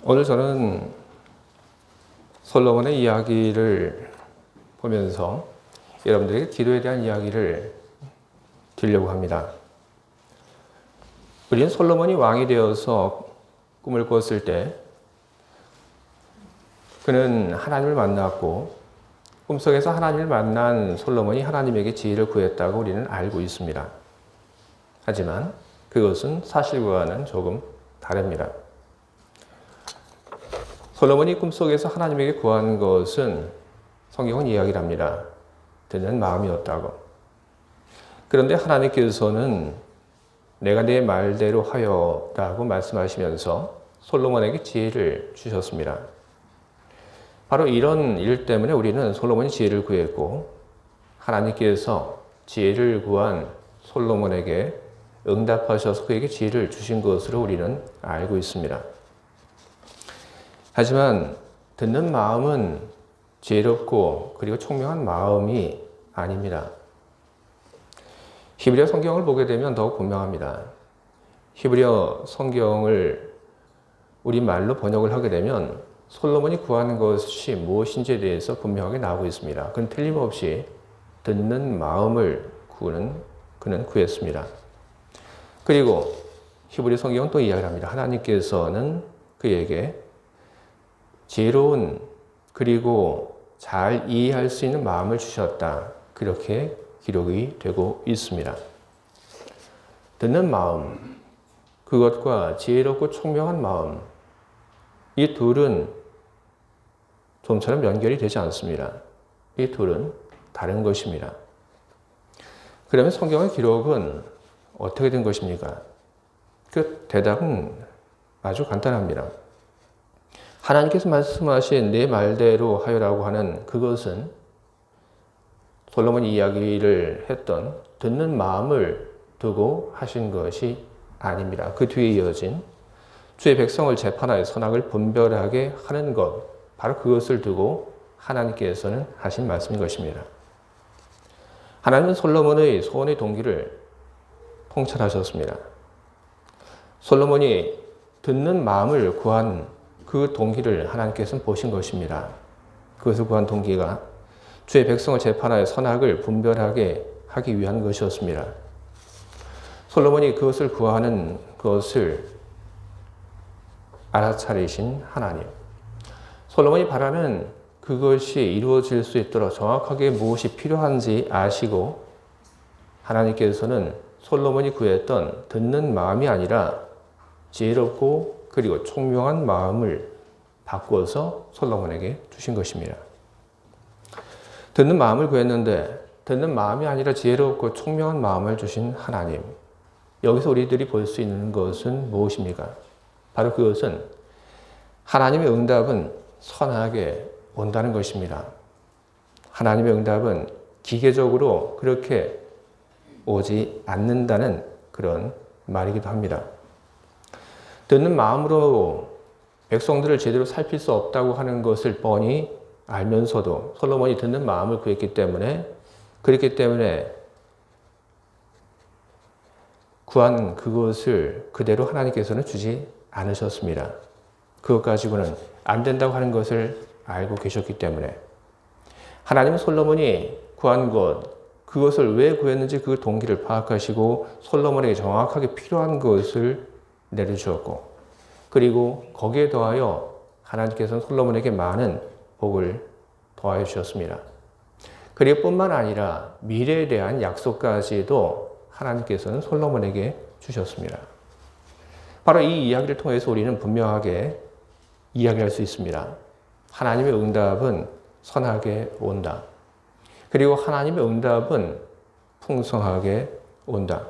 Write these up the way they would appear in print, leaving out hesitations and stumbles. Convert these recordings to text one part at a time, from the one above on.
오늘 저는 솔로몬의 이야기를 보면서 여러분들에게 기도에 대한 이야기를 드리려고 합니다. 우리는 솔로몬이 왕이 되어서 꿈을 꿨을 때 그는 하나님을 만났고 꿈속에서 하나님을 만난 솔로몬이 하나님에게 지혜를 구했다고 우리는 알고 있습니다. 하지만 그것은 사실과는 조금 다릅니다. 솔로몬이 꿈속에서 하나님에게 구한 것은 성경은 이야기를 합니다. 듣는 마음이었다고. 그런데 하나님께서는 내가 내 말대로 하여라고 말씀하시면서 솔로몬에게 지혜를 주셨습니다. 바로 이런 일 때문에 우리는 솔로몬이 지혜를 구했고 하나님께서 지혜를 구한 솔로몬에게 응답하셔서 그에게 지혜를 주신 것으로 우리는 알고 있습니다. 하지만 듣는 마음은 지혜롭고 그리고 총명한 마음이 아닙니다. 히브리어 성경을 보게 되면 더욱 분명합니다. 히브리어 성경을 우리말로 번역을 하게 되면 솔로몬이 구하는 것이 무엇인지에 대해서 분명하게 나오고 있습니다. 그는 틀림없이 듣는 마음을 그는 구했습니다. 그리고 히브리 성경은 또 이야기를 합니다. 하나님께서는 그에게 지혜로운 그리고 잘 이해할 수 있는 마음을 주셨다. 그렇게 기록이 되고 있습니다. 듣는 마음, 그것과 지혜롭고 총명한 마음, 이 둘은 좀처럼 연결이 되지 않습니다. 이 둘은 다른 것입니다. 그러면 성경의 기록은 어떻게 된 것입니까? 그 대답은 아주 간단합니다. 하나님께서 말씀하신 내 말대로 하여라고 하는 그것은 솔로몬이 이야기를 했던 듣는 마음을 두고 하신 것이 아닙니다. 그 뒤에 이어진 주의 백성을 재판하여 선악을 분별하게 하는 것, 바로 그것을 두고 하나님께서는 하신 말씀인 것입니다. 하나님은 솔로몬의 소원의 동기를 통찰하셨습니다. 솔로몬이 듣는 마음을 구한 그 동기를 하나님께서는 보신 것입니다. 그것을 구한 동기가 주의 백성을 재판하여 선악을 분별하게 하기 위한 것이었습니다. 솔로몬이 그것을 구하는 것을 알아차리신 하나님. 솔로몬이 바라는 그것이 이루어질 수 있도록 정확하게 무엇이 필요한지 아시고 하나님께서는 솔로몬이 구했던 듣는 마음이 아니라 지혜롭고 그리고 총명한 마음을 바꾸어서 솔로몬에게 주신 것입니다. 듣는 마음을 구했는데 듣는 마음이 아니라 지혜롭고 총명한 마음을 주신 하나님. 여기서 우리들이 볼 수 있는 것은 무엇입니까? 바로 그것은 하나님의 응답은 선하게 온다는 것입니다. 하나님의 응답은 기계적으로 그렇게 오지 않는다는 그런 말이기도 합니다. 듣는 마음으로 백성들을 제대로 살필 수 없다고 하는 것을 뻔히 알면서도 솔로몬이 듣는 마음을 구했기 때문에 그렇기 때문에 구한 그것을 그대로 하나님께서는 주지 않으셨습니다. 그것 가지고는 안 된다고 하는 것을 알고 계셨기 때문에 하나님은 솔로몬이 구한 그것을 왜 구했는지 그 동기를 파악하시고 솔로몬에게 정확하게 필요한 것을 내려주었고 그리고 거기에 더하여 하나님께서는 솔로몬에게 많은 복을 더하여 주셨습니다. 그리고 뿐만 아니라 미래에 대한 약속까지도 하나님께서는 솔로몬에게 주셨습니다. 바로 이 이야기를 통해서 우리는 분명하게 이야기할 수 있습니다. 하나님의 응답은 선하게 온다. 그리고 하나님의 응답은 풍성하게 온다.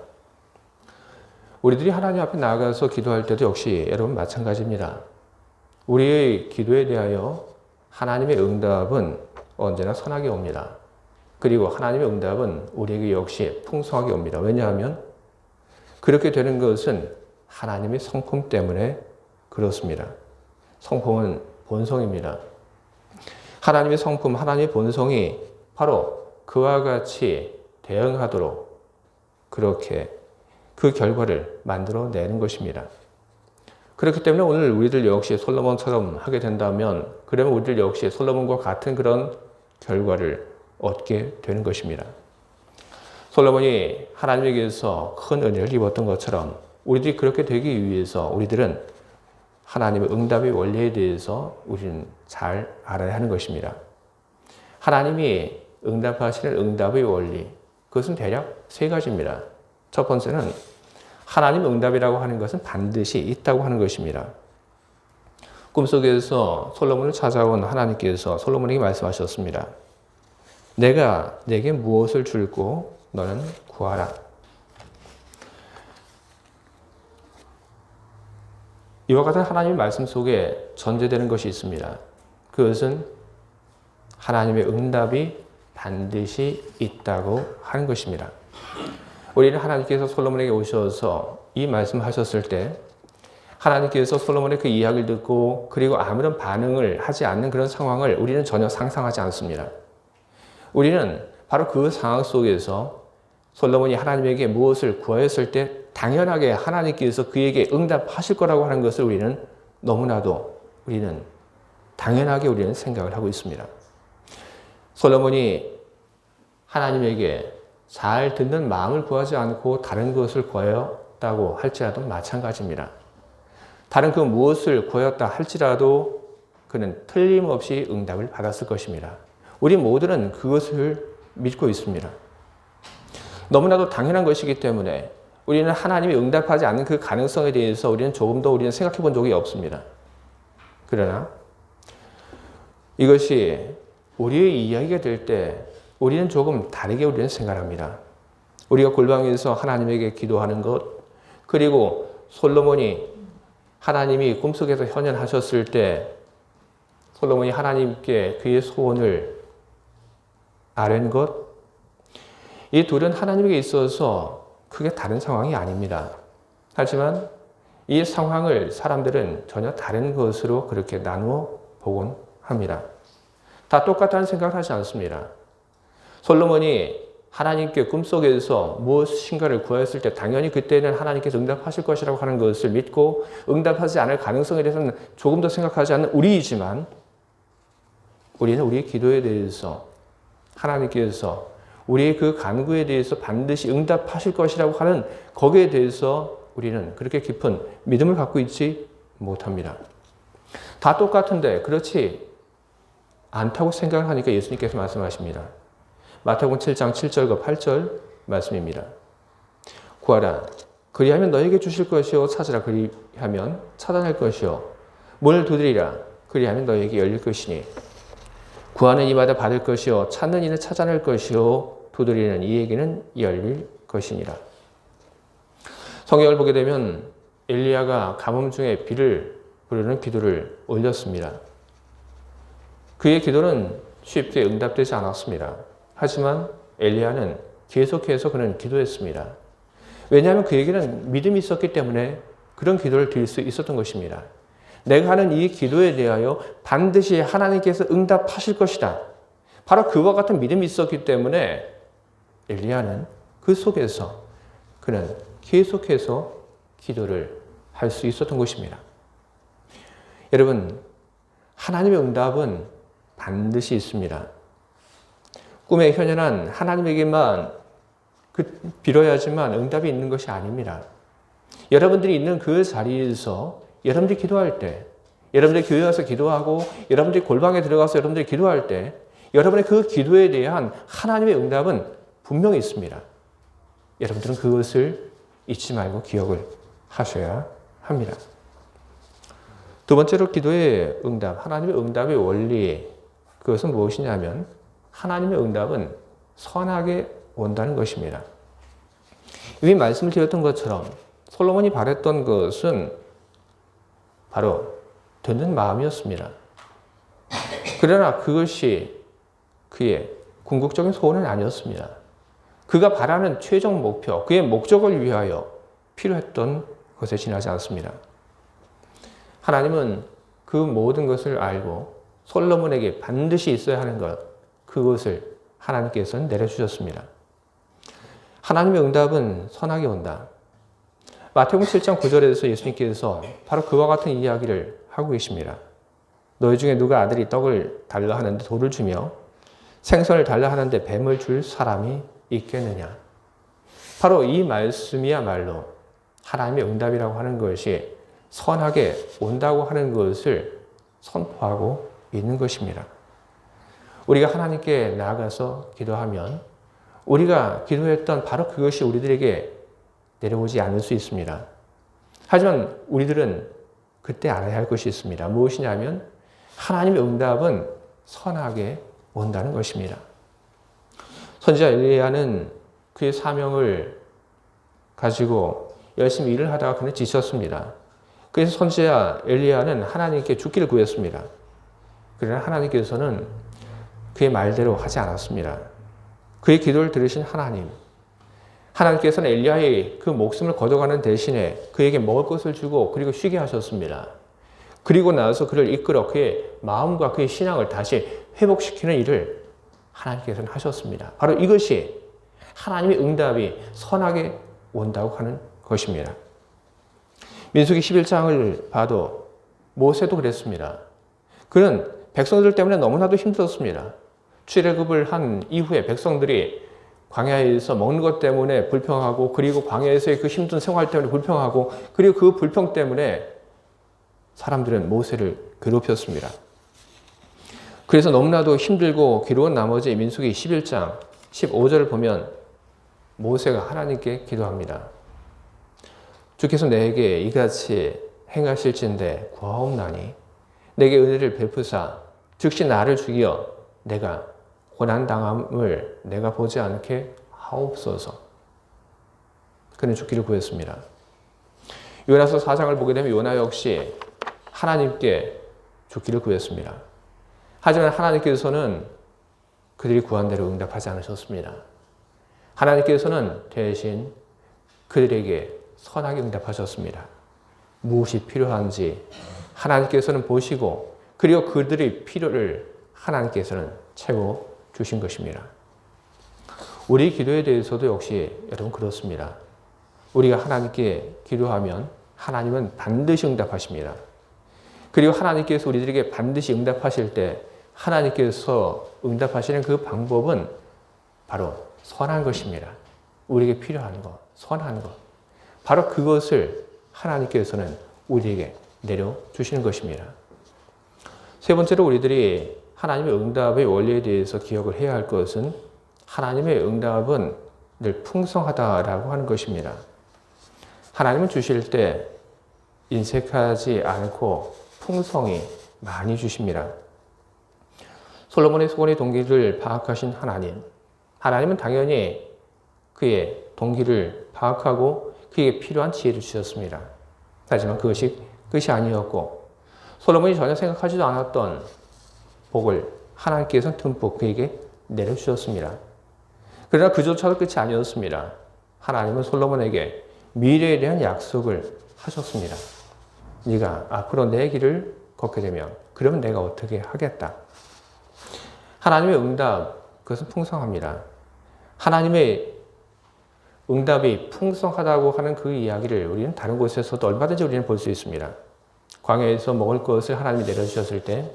우리들이 하나님 앞에 나아가서 기도할 때도 역시 여러분 마찬가지입니다. 우리의 기도에 대하여 하나님의 응답은 언제나 선하게 옵니다. 그리고 하나님의 응답은 우리에게 역시 풍성하게 옵니다. 왜냐하면 그렇게 되는 것은 하나님의 성품 때문에 그렇습니다. 성품은 본성입니다. 하나님의 성품, 하나님의 본성이 바로 그와 같이 대응하도록 그렇게 그 결과를 만들어내는 것입니다. 그렇기 때문에 오늘 우리들 역시 솔로몬처럼 하게 된다면 그러면 우리들 역시 솔로몬과 같은 그런 결과를 얻게 되는 것입니다. 솔로몬이 하나님에게서 큰 은혜를 입었던 것처럼 우리들이 그렇게 되기 위해서 우리들은 하나님의 응답의 원리에 대해서 우리는 잘 알아야 하는 것입니다. 하나님이 응답하시는 응답의 원리, 그것은 대략 세 가지입니다. 첫 번째는 하나님 응답이라고 하는 것은 반드시 있다고 하는 것입니다. 꿈속에서 솔로몬을 찾아온 하나님께서 솔로몬에게 말씀하셨습니다. 내가 내게 무엇을 줄고 너는 구하라. 이와 같은 하나님의 말씀 속에 전제되는 것이 있습니다. 그것은 하나님의 응답이 반드시 있다고 하는 것입니다. 우리는 하나님께서 솔로몬에게 오셔서 이 말씀하셨을 때 하나님께서 솔로몬의 그 이야기를 듣고 그리고 아무런 반응을 하지 않는 그런 상황을 우리는 전혀 상상하지 않습니다. 우리는 바로 그 상황 속에서 솔로몬이 하나님에게 무엇을 구하였을 때 당연하게 하나님께서 그에게 응답하실 거라고 하는 것을 우리는 너무나도 당연하게 우리는 생각을 하고 있습니다. 솔로몬이 하나님에게 잘 듣는 마음을 구하지 않고 다른 것을 구하였다고 할지라도 마찬가지입니다. 다른 그 무엇을 구하였다 할지라도 그는 틀림없이 응답을 받았을 것입니다. 우리 모두는 그것을 믿고 있습니다. 너무나도 당연한 것이기 때문에 우리는 하나님이 응답하지 않는 그 가능성에 대해서 우리는 조금 더 생각해 본 적이 없습니다. 그러나 이것이 우리의 이야기가 될 때 우리는 조금 다르게 우리는 생각합니다. 우리가 골방에서 하나님에게 기도하는 것, 그리고 솔로몬이 하나님이 꿈속에서 현현하셨을 때 솔로몬이 하나님께 그의 소원을 아뢰는 것, 이 둘은 하나님에게 있어서 크게 다른 상황이 아닙니다. 하지만 이 상황을 사람들은 전혀 다른 것으로 그렇게 나누어 보곤 합니다. 다 똑같다는 생각을 하지 않습니다. 솔로몬이 하나님께 꿈속에서 무엇인가를 구하였을 때 당연히 그때는 하나님께서 응답하실 것이라고 하는 것을 믿고 응답하지 않을 가능성에 대해서는 조금 더 생각하지 않는 우리이지만 우리는 우리의 기도에 대해서 하나님께서 우리의 그 간구에 대해서 반드시 응답하실 것이라고 하는 거기에 대해서 우리는 그렇게 깊은 믿음을 갖고 있지 못합니다. 다 똑같은데 그렇지 않다고 생각을 하니까 예수님께서 말씀하십니다. 마태복음 7장 7절과 8절 말씀입니다. 구하라 그리하면 너에게 주실 것이요 찾으라 그리하면 찾아낼 것이요 문을 두드리라 그리하면 너에게 열릴 것이니 구하는 이마다 받을 것이요 찾는 이는 찾아낼 것이요 두드리는 이에게는 열릴 것이니라. 성경을 보게 되면 엘리야가 가뭄 중에 비를 부르는 기도를 올렸습니다. 그의 기도는 쉽게 응답되지 않았습니다. 하지만 엘리야는 계속해서 그는 기도했습니다. 왜냐하면 그에게는 믿음이 있었기 때문에 그런 기도를 드릴 수 있었던 것입니다. 내가 하는 이 기도에 대하여 반드시 하나님께서 응답하실 것이다. 바로 그와 같은 믿음이 있었기 때문에 엘리야는 그 속에서 그는 계속해서 기도를 할 수 있었던 것입니다. 여러분, 하나님의 응답은 반드시 있습니다. 꿈에 현현한 하나님에게만 빌어야지만 응답이 있는 것이 아닙니다. 여러분들이 있는 그 자리에서 여러분들이 기도할 때, 여러분들이 교회 와서 기도하고 여러분들이 골방에 들어가서 여러분들이 기도할 때 여러분의 그 기도에 대한 하나님의 응답은 분명히 있습니다. 여러분들은 그것을 잊지 말고 기억을 하셔야 합니다. 두 번째로 기도의 응답, 하나님의 응답의 원리, 그것은 무엇이냐면 하나님의 응답은 선하게 온다는 것입니다. 이미 말씀을 드렸던 것처럼 솔로몬이 바랬던 것은 바로 듣는 마음이었습니다. 그러나 그것이 그의 궁극적인 소원은 아니었습니다. 그가 바라는 최종 목표, 그의 목적을 위하여 필요했던 것에 지나지 않습니다. 하나님은 그 모든 것을 알고 솔로몬에게 반드시 있어야 하는 것, 그것을 하나님께서는 내려주셨습니다. 하나님의 응답은 선하게 온다. 마태복음 7장 9절에서 예수님께서 바로 그와 같은 이야기를 하고 계십니다. 너희 중에 누가 아들이 떡을 달라 하는데 돌을 주며 생선을 달라 하는데 뱀을 줄 사람이 있겠느냐. 바로 이 말씀이야말로 하나님의 응답이라고 하는 것이 선하게 온다고 하는 것을 선포하고 있는 것입니다. 우리가 하나님께 나아가서 기도하면 우리가 기도했던 바로 그것이 우리들에게 내려오지 않을 수 있습니다. 하지만 우리들은 그때 알아야 할 것이 있습니다. 무엇이냐면 하나님의 응답은 선하게 온다는 것입니다. 선지자 엘리야는 그의 사명을 가지고 열심히 일을 하다가 그는 지쳤습니다. 그래서 선지자 엘리야는 하나님께 죽기를 구했습니다. 그러나 하나님께서는 그의 말대로 하지 않았습니다. 그의 기도를 들으신 하나님께서는 엘리야의 그 목숨을 걷어가는 대신에 그에게 먹을 것을 주고 그리고 쉬게 하셨습니다. 그리고 나서 그를 이끌어 그의 마음과 그의 신앙을 다시 회복시키는 일을 하나님께서는 하셨습니다. 바로 이것이 하나님의 응답이 선하게 온다고 하는 것입니다. 민수기 11장을 봐도 모세도 그랬습니다. 그는 백성들 때문에 너무나도 힘들었습니다. 출애굽을 한 이후에 백성들이 광야에서 먹는 것 때문에 불평하고 그리고 광야에서의 그 힘든 생활 때문에 불평하고 그리고 그 불평 때문에 사람들은 모세를 괴롭혔습니다. 그래서 너무나도 힘들고 괴로운 나머지 민수기 11장 15절을 보면 모세가 하나님께 기도합니다. 주께서 내게 이같이 행하실진대 구하옵나니 내게 은혜를 베푸사 즉시 나를 죽여 내가 고난당함을 내가 보지 않게 하옵소서. 그는 죽기를 구했습니다. 요나서 4장을 보게 되면 요나 역시 하나님께 죽기를 구했습니다. 하지만 하나님께서는 그들이 구한 대로 응답하지 않으셨습니다. 하나님께서는 대신 그들에게 선하게 응답하셨습니다. 무엇이 필요한지 하나님께서는 보시고 그리고 그들의 필요를 하나님께서는 채워 주신 것입니다. 우리 기도에 대해서도 역시 여러분 그렇습니다. 우리가 하나님께 기도하면 하나님은 반드시 응답하십니다. 그리고 하나님께서 우리들에게 반드시 응답하실 때 하나님께서 응답하시는 그 방법은 바로 선한 것입니다. 우리에게 필요한 것, 선한 것. 바로 그것을 하나님께서는 우리에게 내려주시는 것입니다. 세 번째로 우리들이 하나님의 응답의 원리에 대해서 기억을 해야 할 것은 하나님의 응답은 늘 풍성하다라고 하는 것입니다. 하나님은 주실 때 인색하지 않고 풍성히 많이 주십니다. 솔로몬의 소원의 동기를 파악하신 하나님은 당연히 그의 동기를 파악하고 그에게 필요한 지혜를 주셨습니다. 하지만 그것이 끝이 아니었고 솔로몬이 전혀 생각하지도 않았던 복을 하나님께서는 듬뿍 그에게 내려주셨습니다. 그러나 그조차도 끝이 아니었습니다. 하나님은 솔로몬에게 미래에 대한 약속을 하셨습니다. 네가 앞으로 내 길을 걷게 되면 그러면 내가 어떻게 하겠다. 하나님의 응답, 그것은 풍성합니다. 하나님의 응답이 풍성하다고 하는 그 이야기를 우리는 다른 곳에서도 얼마든지 우리는 볼 수 있습니다. 광야에서 먹을 것을 하나님이 내려주셨을 때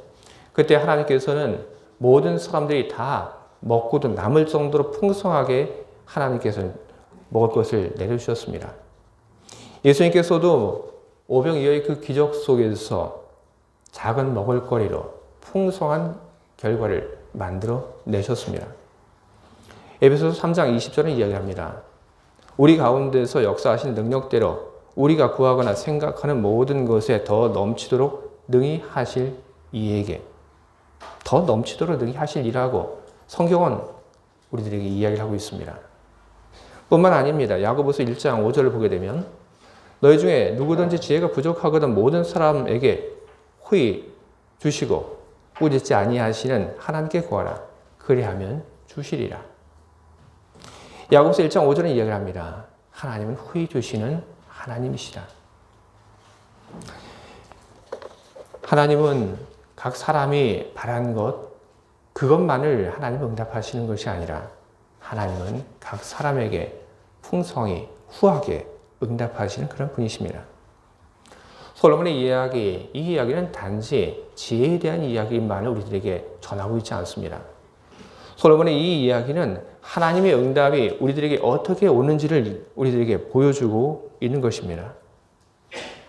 그때 하나님께서는 모든 사람들이 다 먹고도 남을 정도로 풍성하게 하나님께서는 먹을 것을 내려주셨습니다. 예수님께서도 오병이어의 그 기적 속에서 작은 먹을거리로 풍성한 결과를 만들어 내셨습니다. 에베소서 3장 20절은 이야기합니다. 우리 가운데서 역사하신 능력대로 우리가 구하거나 생각하는 모든 것에 더 넘치도록 능히 하실 이에게 더 넘치도록 능히 하실 이라고 성경은 우리들에게 이야기를 하고 있습니다. 뿐만 아닙니다. 야고보서 1장 5절을 보게 되면 너희 중에 누구든지 지혜가 부족하거든 모든 사람에게 후히 주시고 꾸짖지 아니하시는 하나님께 구하라. 그리하면 주시리라. 야고보서 1장 5절은 이야기를 합니다. 하나님은 후히 주시는 하나님이시다. 하나님은 각 사람이 바란 것, 그것만을 하나님은 응답하시는 것이 아니라 하나님은 각 사람에게 풍성히 후하게 응답하시는 그런 분이십니다. 솔로몬의 이 이야기는 단지 지혜에 대한 이야기만을 우리들에게 전하고 있지 않습니다. 솔로몬의 이 이야기는 하나님의 응답이 우리들에게 어떻게 오는지를 우리들에게 보여주고 있는 것입니다.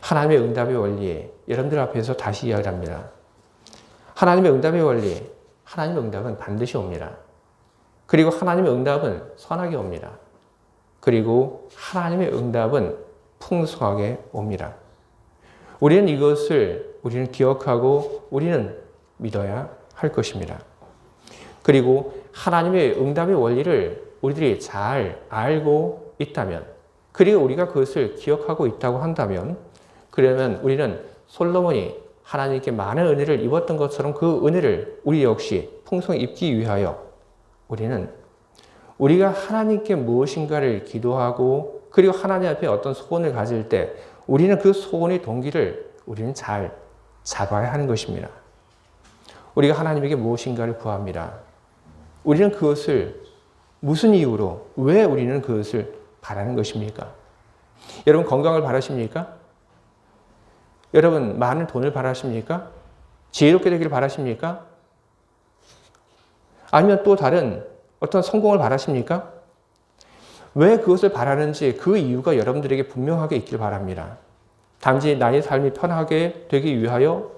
하나님의 응답의 원리, 여러분들 앞에서 다시 이야기를 합니다. 하나님의 응답의 원리, 하나님의 응답은 반드시 옵니다. 그리고 하나님의 응답은 선하게 옵니다. 그리고 하나님의 응답은 풍성하게 옵니다. 우리는 이것을 기억하고 우리는 믿어야 할 것입니다. 그리고 하나님의 응답의 원리를 우리들이 잘 알고 있다면, 그리고 우리가 그것을 기억하고 있다고 한다면, 그러면 우리는 솔로몬이 하나님께 많은 은혜를 입었던 것처럼 그 은혜를 우리 역시 풍성히 입기 위하여 우리는 우리가 하나님께 무엇인가를 기도하고 그리고 하나님 앞에 어떤 소원을 가질 때 우리는 그 소원의 동기를 우리는 잘 잡아야 하는 것입니다. 우리가 하나님에게 무엇인가를 구합니다. 우리는 그것을 무슨 이유로, 왜 우리는 그것을 바라는 것입니까? 여러분 건강을 바라십니까? 여러분 많은 돈을 바라십니까? 지혜롭게 되기를 바라십니까? 아니면 또 다른 어떤 성공을 바라십니까? 왜 그것을 바라는지 그 이유가 여러분들에게 분명하게 있길 바랍니다. 단지 나의 삶이 편하게 되기 위하여,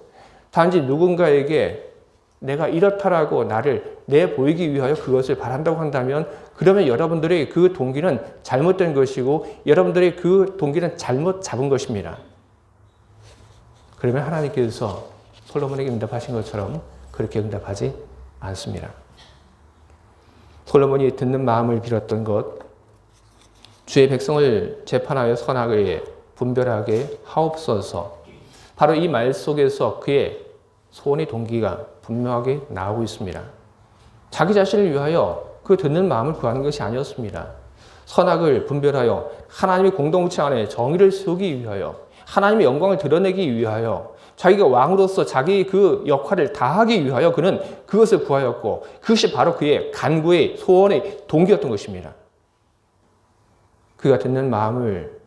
단지 누군가에게 내가 이렇다라고 나를 내보이기 위하여 그것을 바란다고 한다면 그러면 여러분들의 그 동기는 잘못된 것이고 여러분들의 그 동기는 잘못 잡은 것입니다. 그러면 하나님께서 솔로몬에게 응답하신 것처럼 그렇게 응답하지 않습니다. 솔로몬이 듣는 마음을 빌었던 것, 주의 백성을 재판하여 선악을 분별하게 하옵소서. 바로 이 말 속에서 그의 소원의 동기가 분명하게 나오고 있습니다. 자기 자신을 위하여 그 듣는 마음을 구하는 것이 아니었습니다. 선악을 분별하여 하나님의 공동체 안에 정의를 세우기 위하여, 하나님의 영광을 드러내기 위하여, 자기가 왕으로서 자기의 그 역할을 다하기 위하여 그는 그것을 구하였고, 그것이 바로 그의 간구의 소원의 동기였던 것입니다. 그가 듣는 마음을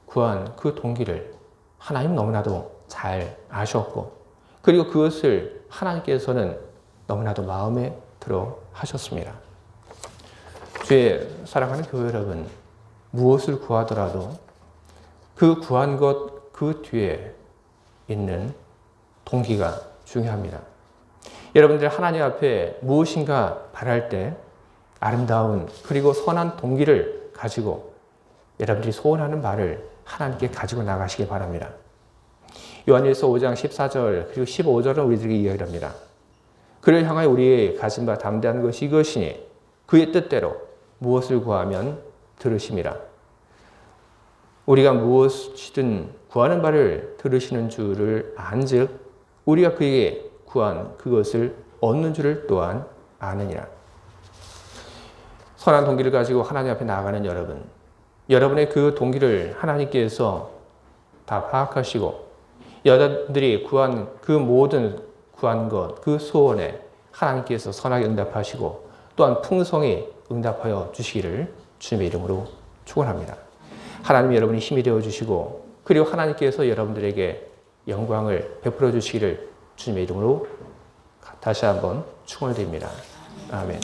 구한 그 동기를 하나님 너무나도 잘 아셨고, 그리고 그것을 하나님께서는 너무나도 마음에 들어 하셨습니다. 주의 사랑하는 교회 여러분, 무엇을 구하더라도 그 구한 것 그 뒤에 있는 동기가 중요합니다. 여러분들 하나님 앞에 무엇인가 바랄 때 아름다운 그리고 선한 동기를 가지고 여러분들이 소원하는 바를 하나님께 가지고 나가시기 바랍니다. 요한일서 5장 14절 그리고 15절은 우리들에게 이야기합니다. 그를 향하여 우리의 가진 바 담대한 것이 이것이니 그의 뜻대로 무엇을 구하면 들으심이라. 우리가 무엇이든 구하는 바를 들으시는 줄을 안즉 우리가 그에게 구한 그것을 얻는 줄을 또한 아느니라. 선한 동기를 가지고 하나님 앞에 나아가는 여러분, 여러분의 그 동기를 하나님께서 다 파악하시고 여러분들이 구한 그 모든 구한 것, 그 소원에 하나님께서 선하게 응답하시고 또한 풍성히 응답하여 주시기를 주님의 이름으로 축원합니다. 하나님이 여러분의 힘이 되어주시고 그리고 하나님께서 여러분들에게 영광을 베풀어 주시기를 주님의 이름으로 다시 한번 축원을 드립니다. 아멘.